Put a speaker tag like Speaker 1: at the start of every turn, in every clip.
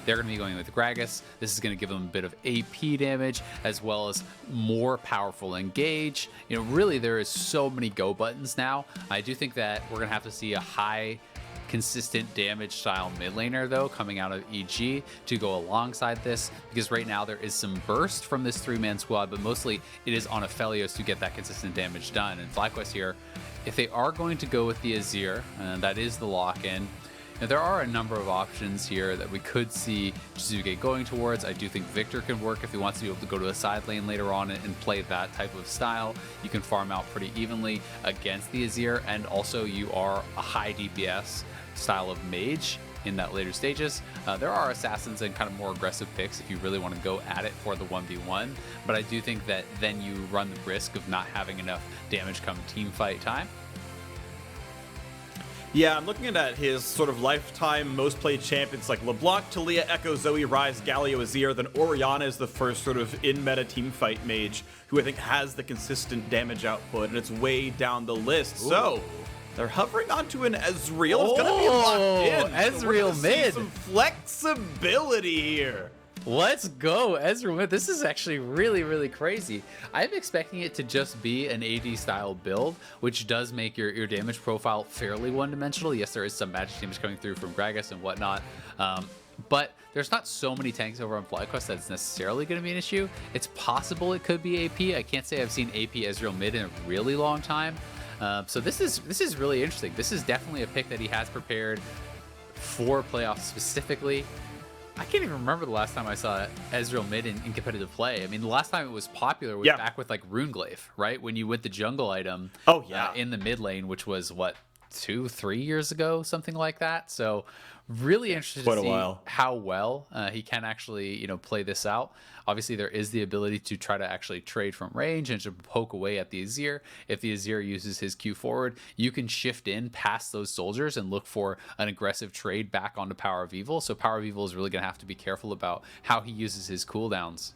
Speaker 1: they're going to be going with Gragas. This is going to give them a bit of AP damage as well as more powerful engage. You know, really there is so many go buttons now. I do think that we're going to have to see a high consistent damage style mid laner though coming out of EG to go alongside this, because right now there is some burst from this 3-man squad, but mostly it is on Aphelios to get that consistent damage done. And FlyQuest here, if they are going to go with the Azir, that is the lock-in. Now, there are a number of options here that we could see Jizuke going towards. I do think Victor can work if he wants to be able to go to a side lane later on and play that type of style. You can farm out pretty evenly against the Azir, and also you are a high DPS style of mage in that later stages. There are assassins and kind of more aggressive picks if you really want to go at it for the 1v1, but I do think that then you run the risk of not having enough damage come team fight time.
Speaker 2: Yeah, I'm looking at his sort of lifetime most played champions like LeBlanc, Talia, Echo, Zoe, Ryze, Galio, Azir. Then Orianna is the first sort of in-meta teamfight mage who I think has the consistent damage output, and it's way down the list. Ooh. So they're hovering onto an Ezreal. It's going to be locked in.
Speaker 1: Ezreal
Speaker 2: so
Speaker 1: mid.
Speaker 2: Some flexibility here.
Speaker 1: Let's go, Ezreal. This is actually really, really crazy. I'm expecting it to just be an AD style build, which does make your damage profile fairly one-dimensional. Yes, there is some magic damage coming through from Gragas and whatnot, but there's not so many tanks over on FlyQuest that it's necessarily going to be an issue. It's possible it could be AP. I can't say I've seen AP Ezreal mid in a really long time. So this is really interesting. This is definitely a pick that he has prepared for playoffs specifically. I can't even remember the last time I saw Ezreal mid in competitive play. I mean, the last time it was popular was back with like Runeglaive, right? When you went the jungle item in the mid lane, which was what, 2-3 years ago, something like that. So really interested to see how well he can actually, you know, play this out. Obviously, there is the ability to try to actually trade from range and to poke away at the Azir. If the Azir uses his Q forward, you can shift in past those soldiers and look for an aggressive trade back onto Power of Evil. So Power of Evil is really going to have to be careful about how he uses his cooldowns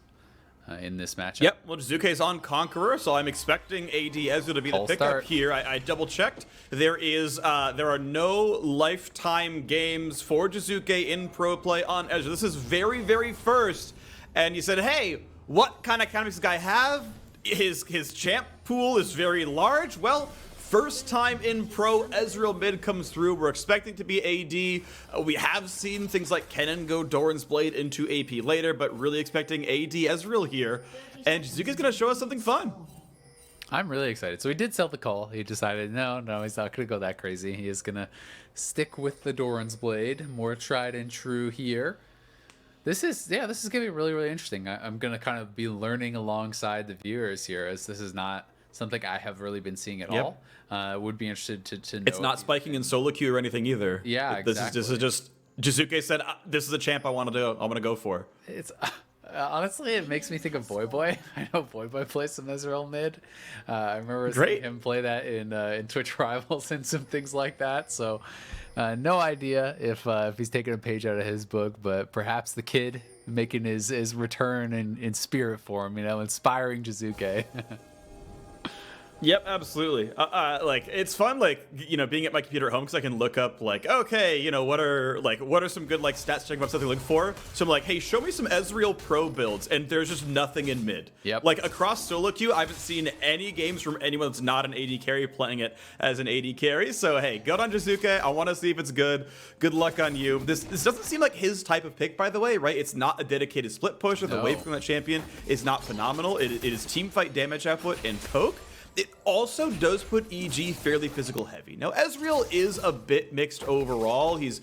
Speaker 1: in this matchup.
Speaker 2: Yep, well, Jizuke's on Conqueror, so I'm expecting AD Ezreal to be the pickup here. I double-checked. There are no lifetime games for Jizuke in pro play on Ezreal. This is very, very first. And you said, hey, what kind of economics does this guy have? His champ pool is very large. Well, first time in pro, Ezreal mid comes through. We're expecting to be AD. We have seen things like Kennen go Doran's Blade into AP later, but really expecting AD Ezreal here. And Jizuke's going to show us something fun.
Speaker 1: I'm really excited. So he did sell the call. He decided, no, he's not going to go that crazy. He is going to stick with the Doran's Blade. More tried and true here. This is going to be really, really interesting. I'm going to kind of be learning alongside the viewers here, as this is not something I have really been seeing at all. Would be interested to know.
Speaker 2: It's not spiking in solo queue or anything either.
Speaker 1: Yeah, exactly.
Speaker 2: This is just Jizuke said, this is a champ I want to go for.
Speaker 1: It's honestly, it makes me think of Boy. I know Boy plays some Ezreal mid. I remember seeing him play that in Twitch Rivals and some things like that. So no idea if he's taking a page out of his book, but perhaps the kid making his return in spirit form, you know, inspiring Jizuke.
Speaker 2: Yep, absolutely. Like, it's fun, like, you know, being at my computer at home, because I can look up, like, okay, you know, what are some good, like, stats checking websites to look for? So I'm like, hey, show me some Ezreal Pro builds, and there's just nothing in mid.
Speaker 1: Yep.
Speaker 2: Like, across solo queue, I haven't seen any games from anyone that's not an AD carry playing it as an AD carry. So, hey, good on Jizuke. I want to see if it's good. Good luck on you. This doesn't seem like his type of pick, by the way, right? It's not a dedicated split push. The wave from that champion is not phenomenal. It is teamfight damage output and poke. It also does put EG fairly physical heavy. Now, Ezreal is a bit mixed overall. He's,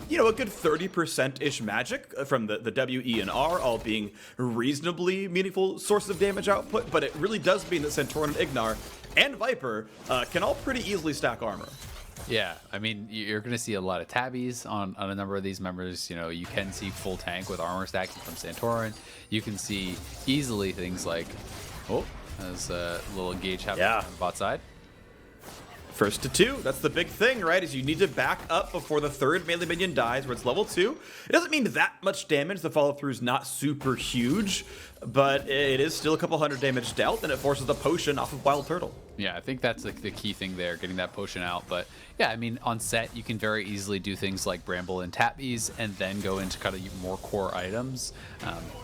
Speaker 2: you know, a good 30%-ish magic from the W, E, and R, all being reasonably meaningful sources of damage output, but it really does mean that Centaur and Ignar and Viper can all pretty easily stack armor.
Speaker 1: Yeah, I mean, you're going to see a lot of tabbies on a number of these members. You know, you can see full tank with armor stacking from Santorin. You can see easily things like, there's a little engage happening on the bot side.
Speaker 2: First to 2, that's the big thing, right? Is you need to back up before the third melee minion dies, where it's level 2. It doesn't mean that much damage. The follow-through is not super huge, but it is still a couple hundred damage dealt, and it forces the potion off of Wild Turtle.
Speaker 1: Yeah, I think that's the key thing there, getting that potion out. But yeah, I mean, on set, you can very easily do things like Bramble and Tappies and then go into kind of more core items.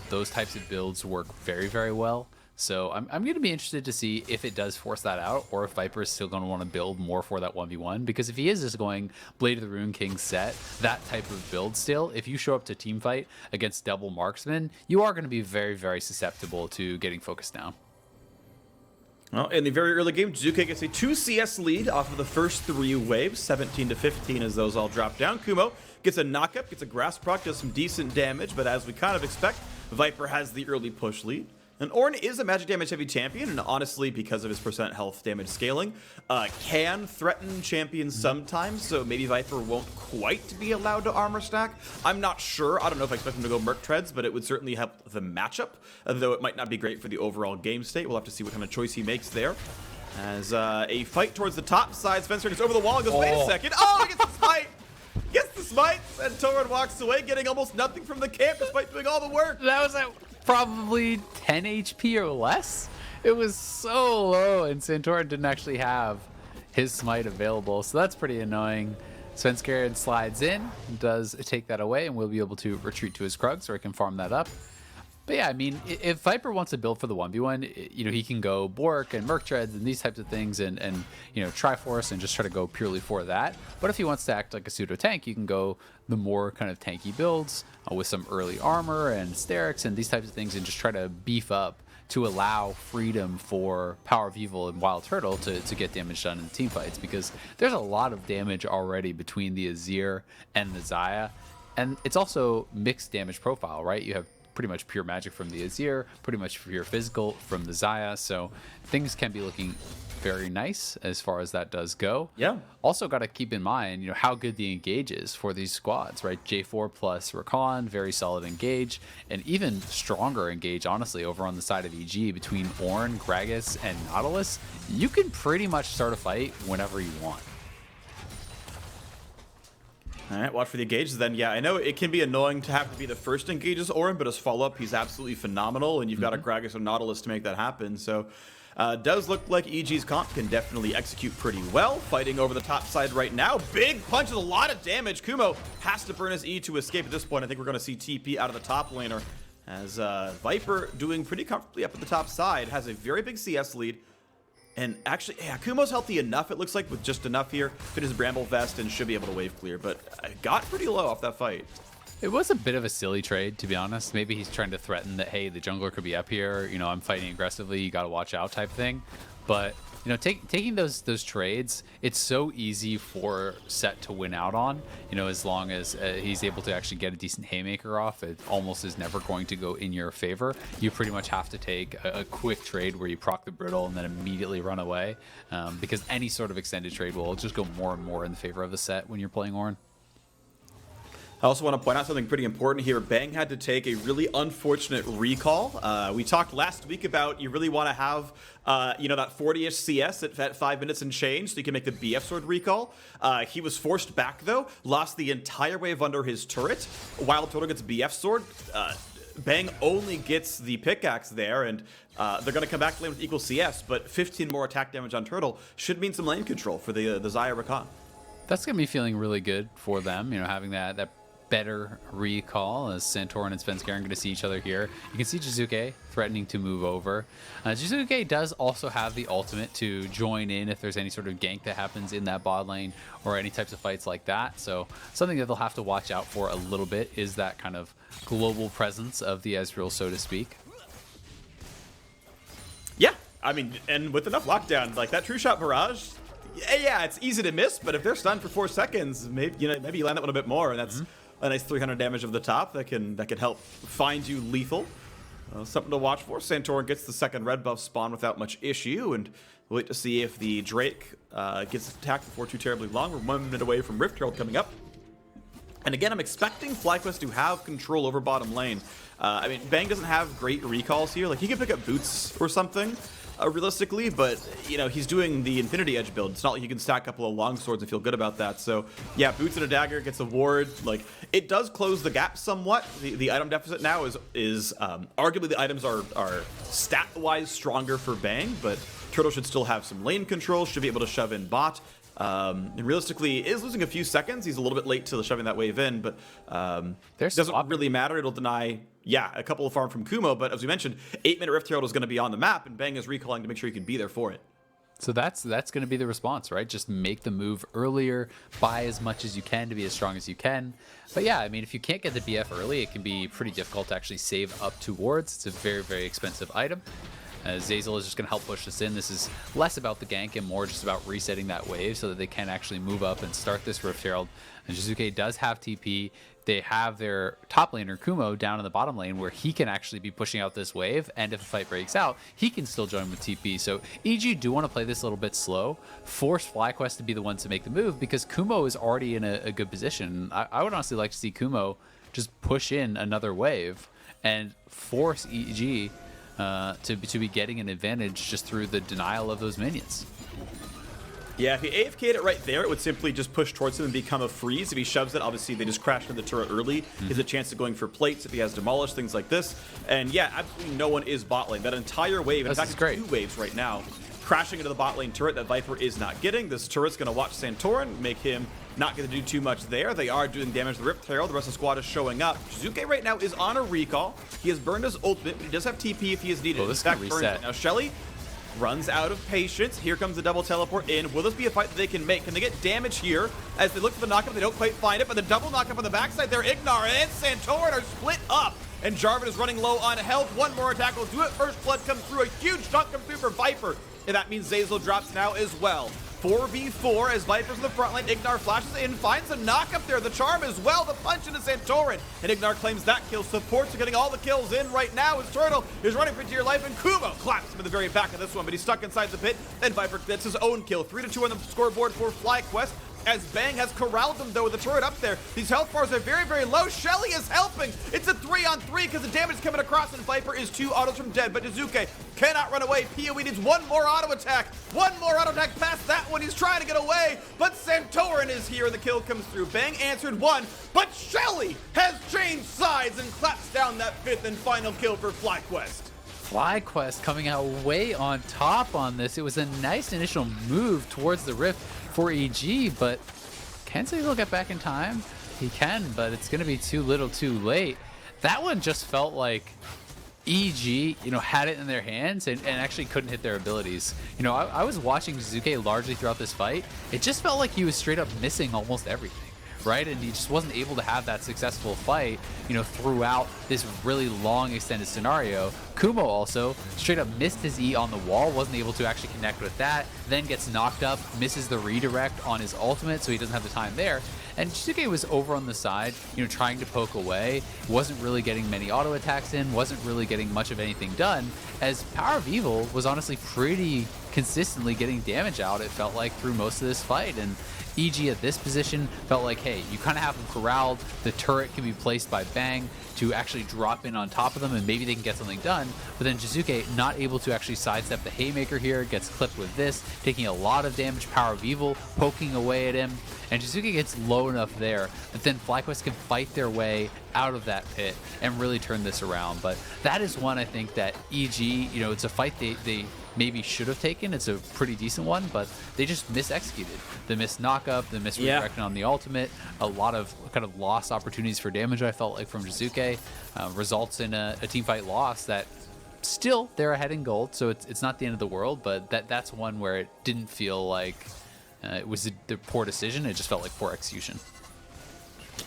Speaker 1: Those types of builds work very, very well. So I'm going to be interested to see if it does force that out, or if Viper is still going to want to build more for that 1v1. Because if he is just going Blade of the Rune King set, that type of build still, if you show up to team fight against double marksman, you are going to be very, very susceptible to getting focused down.
Speaker 2: Well, in the very early game, Jizuke gets a 2 CS lead off of the first 3 waves, 17 to 15 as those all drop down. Kumo gets a knockup, gets a grasp proc, does some decent damage, but as we kind of expect, Viper has the early push lead. And Ornn is a magic damage heavy champion, and honestly, because of his percent health damage scaling, can threaten champions sometimes, so maybe Viper won't quite be allowed to armor stack. I'm not sure. I don't know if I expect him to go Merc Treads, but it would certainly help the matchup, though it might not be great for the overall game state. We'll have to see what kind of choice he makes there. As a fight towards the top side, Spencer gets over the wall and goes, wait a second. Oh, he gets the smite! Gets the smite, and Torun walks away, getting almost nothing from the camp despite doing all the work.
Speaker 1: That was probably 10 HP or less. It was so low, and Santorin didn't actually have his smite available, so that's pretty annoying. Svenskeren slides in, does take that away, and we'll be able to retreat to his Krug so he can farm that up. But yeah, I mean, if Viper wants to build for the 1v1, you know, he can go Bork and Merc Treads and these types of things and you know, Triforce and just try to go purely for that. But if he wants to act like a pseudo tank, you can go the more kind of tanky builds with some early armor and Sterix and these types of things and just try to beef up to allow freedom for Power of Evil and Wild Turtle to get damage done in the team fights, because there's a lot of damage already between the Azir and the Xayah. And it's also mixed damage profile, right? You have pretty much pure magic from the Azir, pretty much pure physical from the Xayah, so things can be looking very nice as far as that does go.
Speaker 2: Yeah.
Speaker 1: Also got to keep in mind, you know, how good the engage is for these squads, right? J4 plus Rakan, very solid engage, and even stronger engage, honestly, over on the side of EG between Ornn, Gragas, and Nautilus. You can pretty much start a fight whenever you want.
Speaker 2: All right, watch for the engages then. Yeah, I know it can be annoying to have to be the first engage as Ornn, but as follow-up, he's absolutely phenomenal, and you've got a Gragas or Nautilus to make that happen. So, does look like EG's comp can definitely execute pretty well. Fighting over the top side right now. Big punches, a lot of damage. Kumo has to burn his E to escape at this point. I think we're going to see TP out of the top laner, as Viper doing pretty comfortably up at the top side. Has a very big CS lead. And actually, yeah, Kumo's healthy enough, it looks like, with just enough here. Fit his Bramble Vest and should be able to wave clear, but I got pretty low off that fight.
Speaker 1: It was a bit of a silly trade, to be honest. Maybe he's trying to threaten that, hey, the jungler could be up here, you know, I'm fighting aggressively, you got to watch out type thing. But, you know, taking those trades, it's so easy for Set to win out on, you know, as long as he's able to actually get a decent haymaker off. It almost is never going to go in your favor. You pretty much have to take a quick trade where you proc the brittle and then immediately run away, because any sort of extended trade will just go more and more in the favor of the Set when you're playing Ornn.
Speaker 2: I also want to point out something pretty important here. Bang had to take a really unfortunate recall. We talked last week about you really want to have, you know, that 40-ish CS at 5 minutes and change so you can make the BF sword recall. He was forced back, though, lost the entire wave under his turret. Wild Turtle gets BF sword. Bang only gets the pickaxe there, and they're going to come back to lane with equal CS, but 15 more attack damage on Turtle should mean some lane control for the Xayah Rakan.
Speaker 1: That's going to be feeling really good for them, you know, having that better recall, as Santorin and Svenskeren are going to see each other here. You can see Jizuke threatening to move over. Jizuke does also have the ultimate to join in if there's any sort of gank that happens in that bot lane or any types of fights like that. So something that they'll have to watch out for a little bit is that kind of global presence of the Ezreal, so to speak.
Speaker 2: Yeah, I mean, and with enough lockdown, like that true shot barrage, yeah, it's easy to miss, but if they're stunned for 4 seconds, maybe you land that one a bit more, and that's a nice 300 damage of the top that can help find you lethal. Something to watch for. Santorin gets the second red buff spawn without much issue, and we'll wait to see if the Drake gets attacked before too terribly long. We're 1 minute away from Rift Herald coming up. And again, I'm expecting FlyQuest to have control over bottom lane. I mean, Bang doesn't have great recalls here. Like, he can pick up boots or something, realistically, but you know, he's doing the Infinity Edge build. It's not like you can stack up a long swords and feel good about that. So yeah, boots and a dagger gets a ward. Like, it does close the gap somewhat. The item deficit now is arguably the items are stat-wise stronger for Bang, but Turtle should still have some lane control, should be able to shove in bot. And realistically, is losing a few seconds. He's a little bit late to shoving that wave in, but it doesn't really matter. It'll deny, yeah, a couple of farm from Kumo, but as we mentioned, 8-minute Rift Herald is going to be on the map, and Bang is recalling to make sure you can be there for it.
Speaker 1: So that's going to be the response, right? Just make the move earlier, buy as much as you can to be as strong as you can. But yeah, I mean, if you can't get the BF early, it can be pretty difficult to actually save up to wards. It's a very, very expensive item. Zeyzal is just going to help push this in. This is less about the gank and more just about resetting that wave so that they can actually move up and start this Rift Herald. And Jizuke does have TP. They have their top laner, Kumo, down in the bottom lane where he can actually be pushing out this wave. And if a fight breaks out, he can still join with TP. So EG do want to play this a little bit slow, force FlyQuest to be the ones to make the move because Kumo is already in a good position. I would honestly like to see Kumo just push in another wave and force EG to be getting an advantage just through the denial of those minions.
Speaker 2: Yeah, if he AFK'd it right there, it would simply just push towards him and become a freeze. If he shoves it, obviously they just crash into the turret early. He has a chance of going for plates if he has demolished, things like this. And yeah, absolutely no one is bot lane. That entire wave, in fact, it's 2 waves right now, crashing into the bot lane turret that Viper is not getting. This turret's going to watch Santorin, make him not going to do too much there. They are doing damage to the Rift Herald. The rest of the squad is showing up. Jizuke right now is on a recall. He has burned his ultimate, but he does have TP if he is needed.
Speaker 1: Oh, this can reset.
Speaker 2: Now Shelly runs out of patience. Here comes the double teleport in. Will this be a fight that they can make? Can they get damage here? As they look for the knockup, they don't quite find it, but the double knockup on the backside there, Ignar and Santorin are split up. And Jarvan is running low on health. One more attack will do it. First blood comes through. A huge chunk comes through for Viper. And that means Zeyzal drops now as well. 4v4 as Viper's in the front line. Ignar flashes in, finds a knockup there. The charm as well, the punch into Santorin. And Ignar claims that kill. Supports are getting all the kills in right now as Turtle is running for dear life. And Kumo claps him in the very back of this one, but he's stuck inside the pit. And Viper gets his own kill. 3-2 on the scoreboard for FlyQuest. As Bang has corralled them, though, with the turret up there. These health bars are very, very low. Shelly is helping. It's a 3-on-3 because the damage is coming across, and Viper is 2 autos from dead. But Jizuke cannot run away. PoE needs one more auto attack. One more auto attack past that one. He's trying to get away, but Santorin is here, and the kill comes through. Bang answered one, but Shelly has changed sides and claps down that 5th and final kill for FlyQuest.
Speaker 1: FlyQuest coming out way on top on this. It was a nice initial move towards the Rift for EG, but can Zeyzal get back in time? He can, but it's going to be too little too late. That one just felt like EG, had it in their hands and actually couldn't hit their abilities. I was watching Jizuke largely throughout this fight. It just felt like he was straight up missing almost everything. Right, and he just wasn't able to have that successful fight, throughout this really long extended scenario. Kumo also straight up missed his E on the wall, wasn't able to actually connect with that, then gets knocked up, misses the redirect on his ultimate, so he doesn't have the time there. And Jizuke was over on the side, trying to poke away, wasn't really getting many auto attacks in, wasn't really getting much of anything done, as Power of Evil was honestly pretty consistently getting damage out, it felt like, through most of this fight. And EG at this position felt like, hey, you kind of have them corralled, the turret can be placed by Bang to actually drop in on top of them and maybe they can get something done, but then Jizuke not able to actually sidestep the Haymaker here, gets clipped with this, taking a lot of damage, Power of Evil poking away at him, and Jizuke gets low enough there that then FlyQuest can fight their way out of that pit and really turn this around. But that is one I think that EG, it's a fight they maybe should have taken. It's a pretty decent one, but they just mis-executed. The missed knockup, the misdirection on the ultimate, a lot of kind of lost opportunities for damage, I felt like, from Jizuke, results in a team fight loss that still they're ahead in gold, so it's not the end of the world, but that's one where it didn't feel like it was the poor decision. It just felt like poor execution.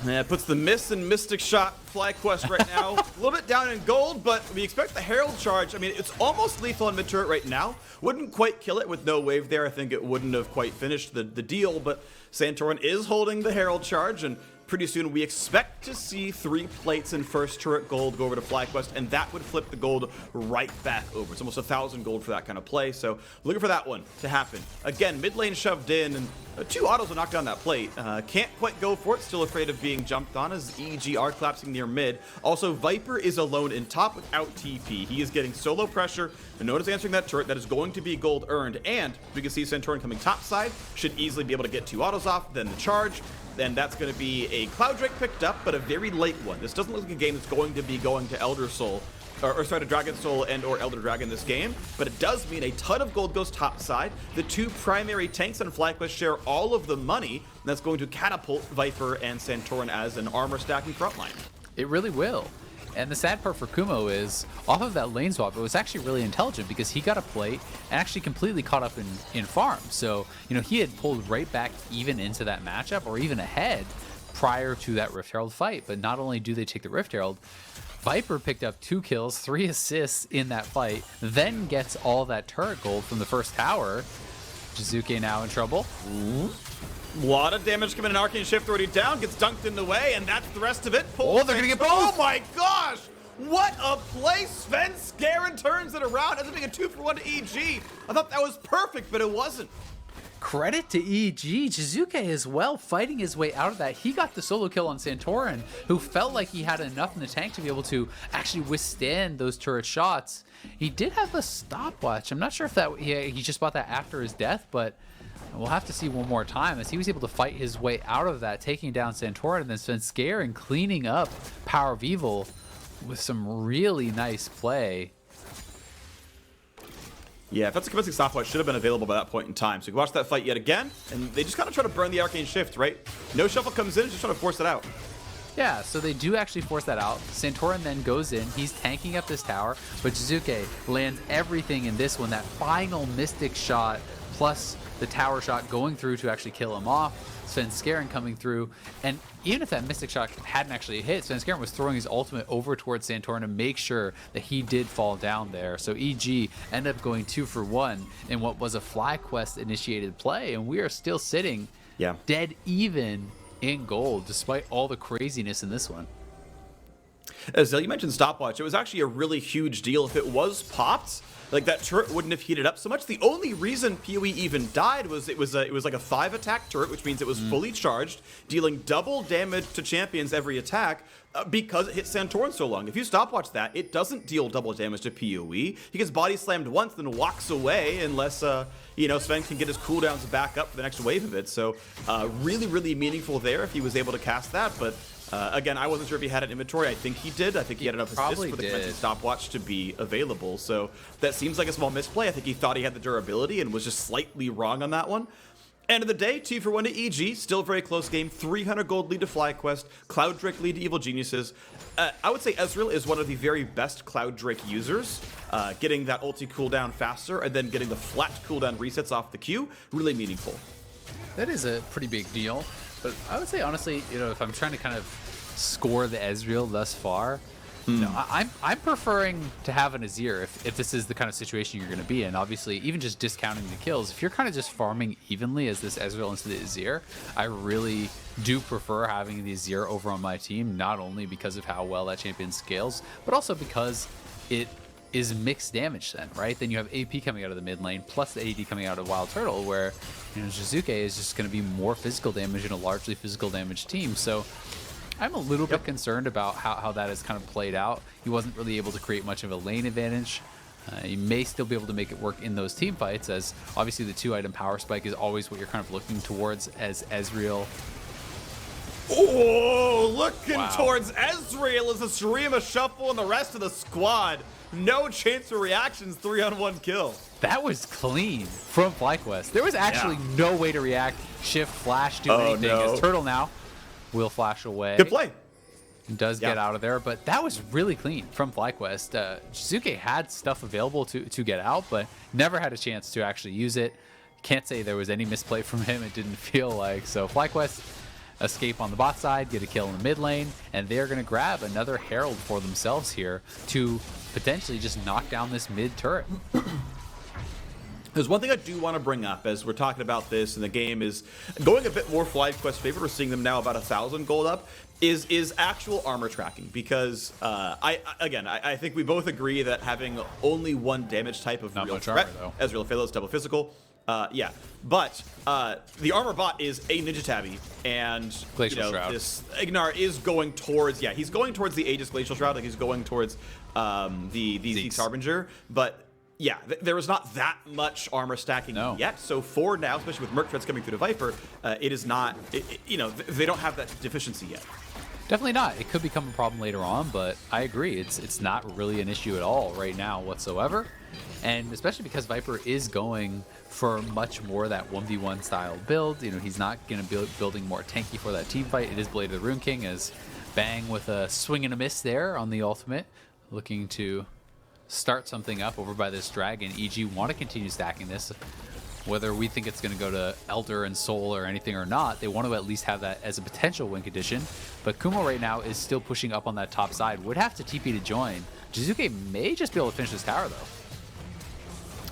Speaker 2: Yeah, it puts the Miss and Mystic Shot FlyQuest right now a little bit down in gold, but we expect the Herald Charge. I mean, it's almost lethal on mid-turret right now. Wouldn't quite kill it with no wave there. I think it wouldn't have quite finished the deal, but Santorin is holding the Herald Charge, and pretty soon we expect to see 3 plates and first turret gold go over to FlyQuest, and that would flip the gold right back over. It's almost 1,000 gold for that kind of play, so looking for that one to happen. Again, mid lane shoved in, and 2 autos will knock down that plate. Can't quite go for it, still afraid of being jumped on as EG are collapsing near mid. Also, Viper is alone in top without TP. He is getting solo pressure, and notice answering that turret that is going to be gold earned, and we can see Santorin coming top side, should easily be able to get 2 autos off, then the charge. Then that's going to be a Cloud Drake picked up, but a very late one. This doesn't look like a game that's going to be going to Elder Soul, or sorry, to Dragon Soul and or Elder Dragon this game, but it does mean a ton of gold goes top side. The 2 primary tanks on FlyQuest share all of the money, and that's going to catapult Viper and Santorin as an armor stacking frontline.
Speaker 1: It really will. And the sad part for Kumo is, off of that lane swap, it was actually really intelligent because he got a plate and actually completely caught up in farm. So, you know, he had pulled right back even into that matchup or even ahead prior to that Rift Herald fight. But not only do they take the Rift Herald, Viper picked up 2 kills, 3 assists in that fight, then gets all that turret gold from the first tower. Jizuke now in trouble.
Speaker 2: A lot of damage coming in. Arcane Shift already down, gets dunked in the way, and that's the rest of it.
Speaker 1: Oh, they're gonna get both!
Speaker 2: Oh my gosh! What a play! Sven Skaren turns it around, ends up being a 2-for-1 to EG. I thought that was perfect, but it wasn't.
Speaker 1: Credit to EG. Jizuke as well, fighting his way out of that. He got the solo kill on Santorin, who felt like he had enough in the tank to be able to actually withstand those turret shots. He did have a stopwatch. I'm not sure if that he just bought that after his death, but we'll have to see one more time as he was able to fight his way out of that, taking down Santorin and then Sven Skaren cleaning up Power of Evil with some really nice play.
Speaker 2: Yeah, if that's a convincing stopwatch, should have been available by that point in time. So you can watch that fight yet again, and they just kind of try to burn the Arcane Shift, right? No shuffle comes in, just trying to force it out.
Speaker 1: Yeah, so they do actually force that out. Santorin then goes in. He's tanking up this tower, but Jizuke lands everything in this one. That final Mystic shot plus the tower shot going through to actually kill him off. Sven Skaren coming through, and even if that Mystic shot hadn't actually hit, Sven Skaren was throwing his ultimate over towards Santorin to make sure that he did fall down there. So EG ended up going 2-for-1 in what was a FlyQuest initiated play, and we are still sitting dead even in gold despite all the craziness in this one.
Speaker 2: As you mentioned stopwatch, it was actually a really huge deal if it was popped. Like, that turret wouldn't have heated up so much. The only reason PoE even died was it was like a 5-attack turret, which means it was fully charged, dealing double damage to champions every attack because it hit Santorin so long. If you stopwatch that, it doesn't deal double damage to PoE. He gets body slammed once, then walks away unless you know, Sven can get his cooldowns back up for the next wave of it. So really, really meaningful there if he was able to cast that, but again, I wasn't sure if he had an inventory. I think he did. I think he had enough assists for the convention stopwatch to be available. So that seems like a small misplay. I think he thought he had the durability and was just slightly wrong on that one. End of the day, 2-for-1 to EG. Still a very close game. 300 gold lead to FlyQuest. Cloud Drake lead to Evil Geniuses. I would say Ezreal is one of the very best Cloud Drake users. Getting that ulti cooldown faster and then getting the flat cooldown resets off the Q. Really meaningful.
Speaker 1: That is a pretty big deal. But I would say, honestly, you know, if I'm trying to kind of score the Ezreal thus far, you know, I'm preferring to have an Azir if this is the kind of situation you're going to be in. Obviously, even just discounting the kills, if you're kind of just farming evenly as this Ezreal into the Azir, I really do prefer having the Azir over on my team, not only because of how well that champion scales, but also because it is mixed damage then, right? Then you have AP coming out of the mid lane, plus the AD coming out of Wild Turtle, where, you know, Jizuke is just going to be more physical damage in a largely physical damage team. So I'm a little bit concerned about how that has kind of played out. He wasn't really able to create much of a lane advantage. You may still be able to make it work in those team fights, as obviously the 2-item power spike is always what you're kind of looking towards as Ezreal.
Speaker 2: Oh, looking towards Ezreal as the Shurima shuffle and the rest of the squad. No chance for reactions, 3-on-1 kill.
Speaker 1: That was clean from FlyQuest. There was actually no way to react, shift, flash, do anything. As Turtle now will flash away.
Speaker 2: Good play.
Speaker 1: Does get out of there, but that was really clean from FlyQuest. Jizuke had stuff available to get out, but never had a chance to actually use it. Can't say there was any misplay from him. It didn't feel like. So FlyQuest escape on the bot side, get a kill in the mid lane, and they're going to grab another Herald for themselves here to potentially just knock down this mid turret.
Speaker 2: There's one thing I do want to bring up as we're talking about this, and the game is going a bit more FlyQuest favorite. We're seeing them now about 1,000 gold up. Is actual armor tracking, because I think we both agree that having only one damage type of real threat, Ezreal Phalos, double physical, yeah. But the armor bot is a Ninja Tabby, and this Ignar is going towards, he's going towards the Aegis Glacial Shroud, like he's going towards the Zeke's Harbinger, but yeah, there is not that much armor stacking yet. So for now, especially with Merc Threads coming through the Viper, it is not, they don't have that deficiency yet.
Speaker 1: Definitely not. It could become a problem later on, but I agree. It's not really an issue at all right now whatsoever. And especially because Viper is going for much more that 1v1 style build. He's not going to be building more tanky for that team fight. It is Blade of the Rune King as Bang with a swing and a miss there on the ultimate, looking to start something up over by this dragon. EG want to continue stacking this. Whether we think it's going to go to Elder and Soul or anything or not, they want to at least have that as a potential win condition. But Kumo right now is still pushing up on that top side. Would have to TP to join. Jizuke may just be able to finish this tower, though.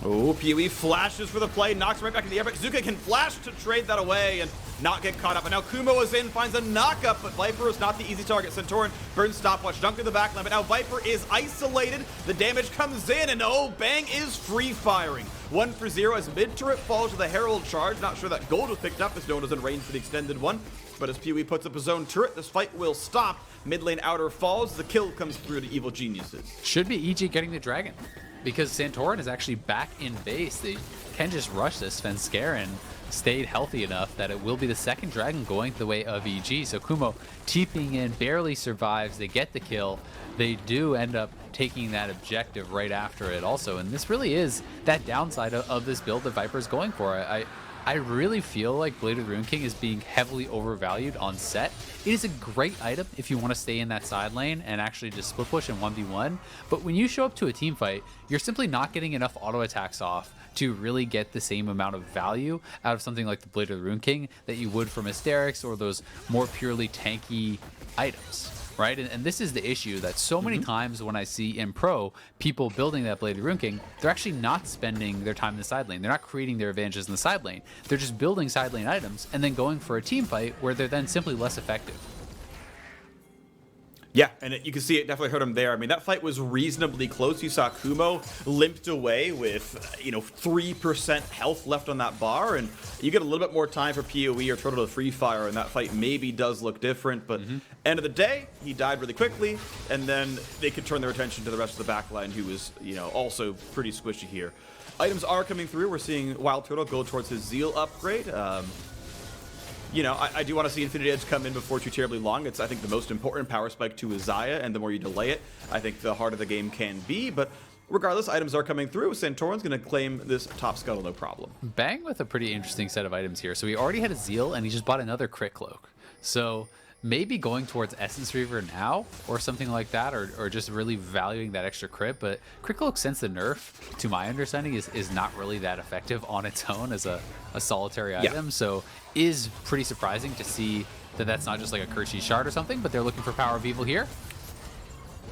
Speaker 2: Oh, PoE flashes for the play, knocks right back in the air, but Zuka can flash to trade that away and not get caught up. And now Kumo is in, finds a knockup, but Viper is not the easy target. Centauran burns stopwatch, dunk in the backline, but now Viper is isolated. The damage comes in, and Bang is free firing. 1 for 0 as mid turret falls to the Herald charge. Not sure that gold was picked up as no one is in range for the extended one. But as PoE puts up his own turret, this fight will stop. Mid lane outer falls, the kill comes through to Evil Geniuses.
Speaker 1: Should be EG getting the dragon, because Santorin is actually back in base. They can just rush this. Svenskeren stayed healthy enough that it will be the second dragon going the way of EG. So Kumo TPing in, barely survives. They get the kill. They do end up taking that objective right after it also. And this really is that downside of this build that Viper's going for. I really feel like Blade of the Rune King is being heavily overvalued on set. It is a great item if you want to stay in that side lane and actually just split push and 1v1. But when you show up to a team fight, you're simply not getting enough auto attacks off to really get the same amount of value out of something like the Blade of the Rune King that you would from Asterix or those more purely tanky items. Right? And this is the issue that so many times when I see in pro people building that Blade of the Rune King, they're actually not spending their time in the side lane. They're not creating their advantages in the side lane. They're just building side lane items and then going for a team fight where they're then simply less effective.
Speaker 2: Yeah, and you can see it definitely hurt him there. I mean, that fight was reasonably close. You saw Kumo limped away with, 3% health left on that bar, and you get a little bit more time for PoE or Turtle to free fire, and that fight maybe does look different, but end of the day, he died really quickly, and then they could turn their attention to the rest of the backline, who was, also pretty squishy here. Items are coming through. We're seeing Wild Turtle go towards his Zeal upgrade. I do want to see Infinity Edge come in before too terribly long. It's, I think, the most important power spike to Isaiah, and the more you delay it, I think the harder the game can be. But regardless, items are coming through. Santorin's going to claim this top scuttle, no problem.
Speaker 1: Bang with a pretty interesting set of items here. So he already had a Zeal, and he just bought another Crit Cloak. So maybe going towards Essence Reaver now or something like that, or just really valuing that extra crit. But Crit Cloak, since the nerf, to my understanding, is not really that effective on its own as a solitary item. So is pretty surprising to see that that's not just like a Kershi shard or something, but they're looking for Power of Evil here.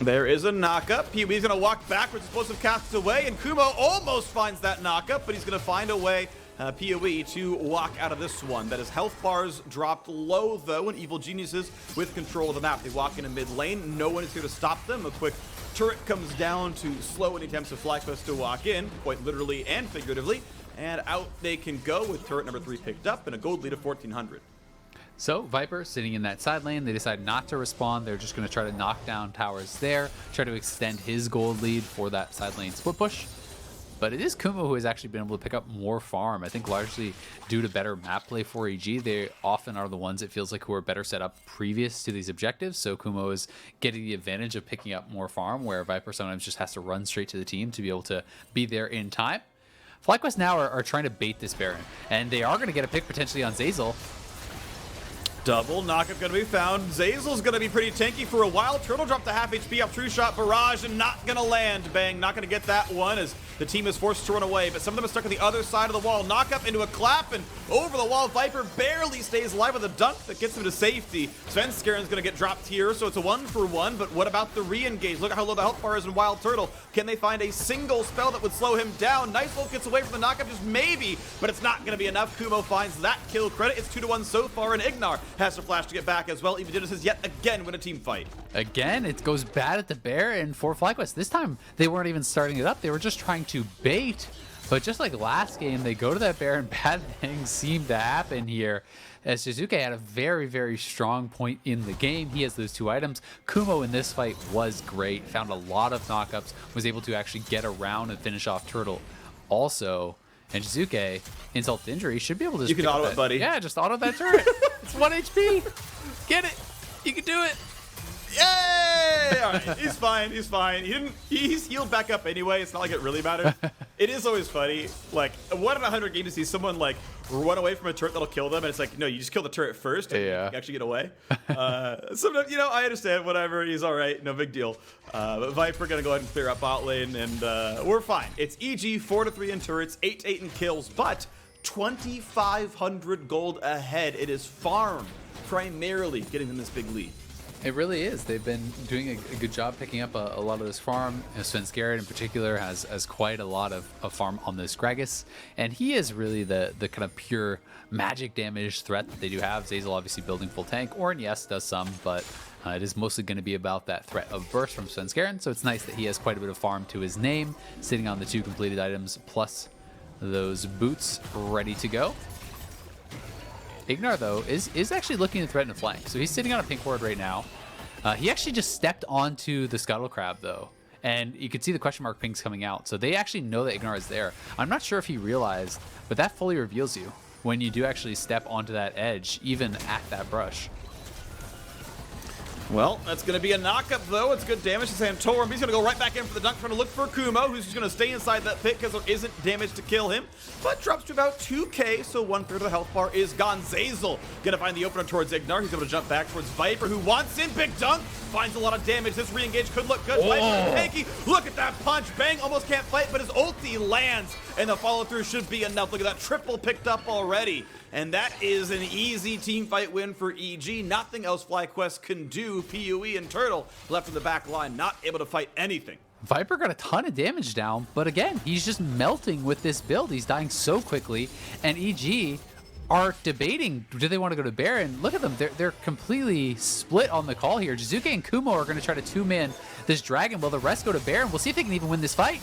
Speaker 2: There is a knockup. PoE's going to walk backwards, explosive casts away, and Kumo almost finds that knockup, but he's going to find a way, PoE, to walk out of this one. That is health bars dropped low, though, and Evil Geniuses with control of the map. They walk in mid lane. No one is here to stop them. A quick turret comes down to slow any attempts of FlyQuest to walk in, quite literally and figuratively. And out they can go with turret number 3 picked up and a gold lead of 1,400.
Speaker 1: So Viper sitting in that side lane, they decide not to respond. They're just going to try to knock down towers there, try to extend his gold lead for that side lane split push. But it is Kumo who has actually been able to pick up more farm, I think largely due to better map play for EG. They often are the ones, it feels like, who are better set up previous to these objectives. So Kumo is getting the advantage of picking up more farm, where Viper sometimes just has to run straight to the team to be able to be there in time. FlyQuest now are trying to bait this Baron, and they are going to get a pick potentially on Zazel.
Speaker 2: Double knockup gonna be found. Zazel's gonna be pretty tanky for a while. Turtle dropped to half HP off True Shot Barrage and not gonna land. Bang, not gonna get that one as the team is forced to run away, but some of them are stuck on the other side of the wall. Knockup into a clap and over the wall. Viper barely stays alive with a dunk that gets him to safety. Svenskaren's gonna get dropped here, so it's a 1-for-1, but what about the re-engage? Look at how low the health bar is in Wild Turtle. Can they find a single spell that would slow him down? Nice Wolf gets away from the knockup, just maybe, but it's not gonna be enough. Kumo finds that kill credit. It's 2-1 so far, and Ignar has to flash to get back as well. Even Genesis yet again win a team fight.
Speaker 1: Again, it goes bad at the bear and for FlyQuest. This time, they weren't even starting it up. They were just trying to bait. But just like last game, they go to that bear and bad things seem to happen here. As Shizuke had a very, very strong point in the game. He has those 2 items. Kumo in this fight was great. Found a lot of knockups. Was able to actually get around and finish off Turtle also. And Shizuke, insult to injury, should be able to just
Speaker 2: You can auto it, buddy.
Speaker 1: Yeah, just auto that turret. It's 1 HP. Get it. You can do it.
Speaker 2: Yay! All right, he's fine. He's fine. He's healed back up anyway. It's not like it really mattered. It is always funny. Like 1 in 100 games to see someone like run away from a turret that'll kill them, and it's like, no, you just kill the turret first and you actually get away. Sometimes, you know, I understand. Whatever. He's all right. No big deal. But Viper gonna go ahead and clear up bot lane, and we're fine. It's EG 4-3 in turrets, 8-8 in kills, but 2,500 gold ahead. It is farm primarily getting them this big lead.
Speaker 1: It really is. They've been doing a good job picking up a lot of this farm. Svenskeren in particular has quite a lot of farm on this Gragas, and he is really the kind of pure magic damage threat that they do have. Zazel obviously building full tank. Orin, yes, does some, but it is mostly going to be about that threat of burst from Svenskeren, so it's nice that he has quite a bit of farm to his name, sitting on the 2 completed items, plus those boots ready to go. Ignar, though, is actually looking to threaten a flank. So he's sitting on a pink ward right now. He actually just stepped onto the Scuttle Crab, though. And you can see the question mark pings coming out. So they actually know that Ignar is there. I'm not sure if he realized, but that fully reveals you when you do actually step onto that edge, even at that brush.
Speaker 2: Well, that's going to be a knockup, though. It's good damage to Santorum. He's going to go right back in for the dunk, trying to look for Kumo, who's just going to stay inside that pit because there isn't damage to kill him. But drops to about 2k, so 1/3 of the health bar is gone. Zazel going to find the opener towards Ignar. He's able to jump back towards Viper, who wants in. Big dunk. Finds a lot of damage. This re-engage could look good. Viper, tanky. Look at that punch. Bang, almost can't fight, but his ulti lands, and the follow-through should be enough. Look at that triple picked up already. And that is an easy team fight win for EG. Nothing else FlyQuest can do. PUE and Turtle left in the back line, not able to fight anything.
Speaker 1: Viper got a ton of damage down, but again, he's just melting with this build. He's dying so quickly, and EG are debating, do they want to go to Baron? Look at them, they're completely split on the call here. Jizuke and Kumo are going to try to 2-man this dragon while the rest go to Baron. We'll see if they can even win this fight.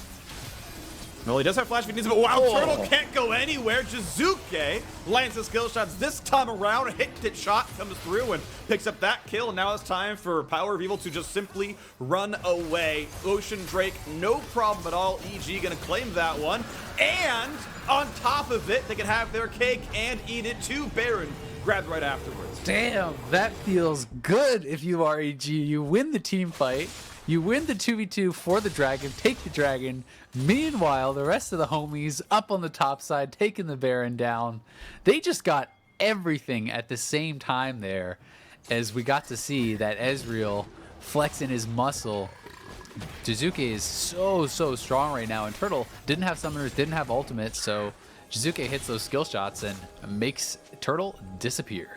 Speaker 2: Well, he does have flash, but he needs it, but wow, Turtle can't go anywhere. Jizuke lands his kill shots this time around. A hit shot comes through and picks up that kill. And now it's time for Power of Evil to just simply run away. Ocean Drake, no problem at all. EG gonna claim that one. And on top of it, they can have their cake and eat it too. Baron grabbed right afterwards.
Speaker 1: Damn, that feels good if you are EG. You win the team fight. You win the 2v2 for the dragon, take the dragon. Meanwhile, the rest of the homies up on the top side, taking the Baron down. They just got everything at the same time there, as we got to see that Ezreal flexing his muscle. Jizuke is so strong right now, and Turtle didn't have summoners, didn't have ultimates, so Jizuke hits those skill shots and makes Turtle disappear.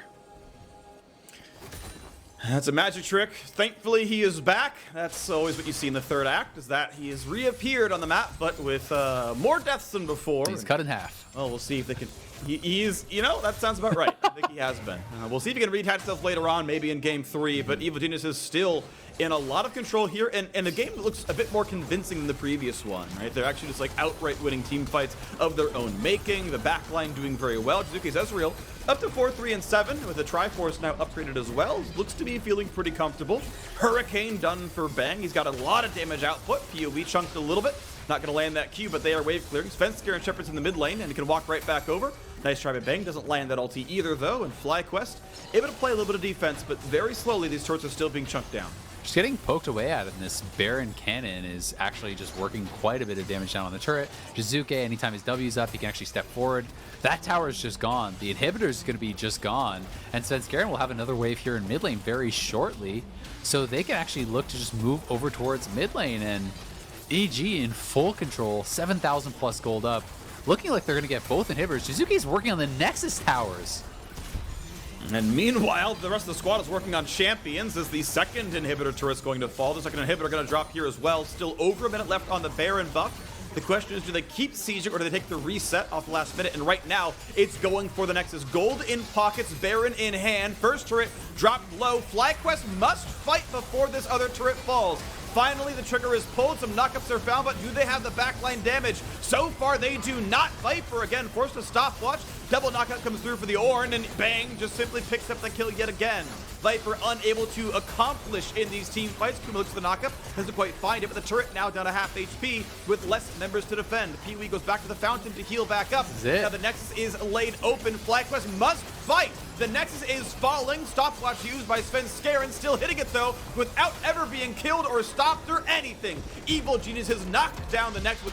Speaker 2: That's a magic trick. Thankfully, he is back. That's always what you see in the third act, is that he has reappeared on the map, but with more deaths than before.
Speaker 1: He's cut in half.
Speaker 2: Well, we'll see if they can... He's, you know, that sounds about right. I think he has been. We'll see if he can reattach himself later on, maybe in Game 3, but Evil Genius is still in a lot of control here, and the game looks a bit more convincing than the previous one, right? They're actually just like outright winning team fights of their own making. The backline doing very well. Jizuke's Ezreal up to 4-3-7 with the Triforce now upgraded as well. Looks to be feeling pretty comfortable. Hurricane done for Bang. He's got a lot of damage output. PoE chunked a little bit. Not going to land that Q, but they are wave clearing. Svenskeren and Shepherd's in the mid lane, and he can walk right back over. Nice try by Bang. Doesn't land that ulti either, though. And FlyQuest able to play a little bit of defense, but very slowly these turrets are still being chunked down.
Speaker 1: just getting poked away at, and this Baron cannon is actually just working quite a bit of damage down on the turret. Jizuke, anytime his W's up, he can actually step forward. That tower is just gone. The inhibitor is going to be just gone. And Svenskeren will have another wave here in mid lane very shortly. So they can actually look to just move over towards mid lane. And EG in full control, 7,000 plus gold up. Looking like they're going to get both inhibitors. Jizuke's working on the Nexus towers.
Speaker 2: And meanwhile, the rest of the squad is working on champions as the second inhibitor turret's going to fall. The second inhibitor going to drop here as well. Still over a minute left on the Baron buff. The question is, do they keep sieging or do they take the reset off the last minute? And right now, it's going for the Nexus. Gold in pockets, Baron in hand. First turret dropped low. FlyQuest must fight before this other turret falls. Finally, the trigger is pulled. Some knockups are found, but do they have the backline damage? So far, they do not. Viper, again, forced to stopwatch. Double knockout comes through for the Ornn, and bang, just simply picks up the kill yet again. Viper unable to accomplish in these team fights. Kuma looks at the knockup, doesn't quite find it, but the turret now down to half HP with less members to defend. Pee-wee goes back to the fountain to heal back up. Now the Nexus is laid open. FlyQuest must fight. The Nexus is falling. Stopwatch used by Svenskeren, still hitting it though, without ever being killed or stopped or anything. Evil Genius has knocked down the Nexus with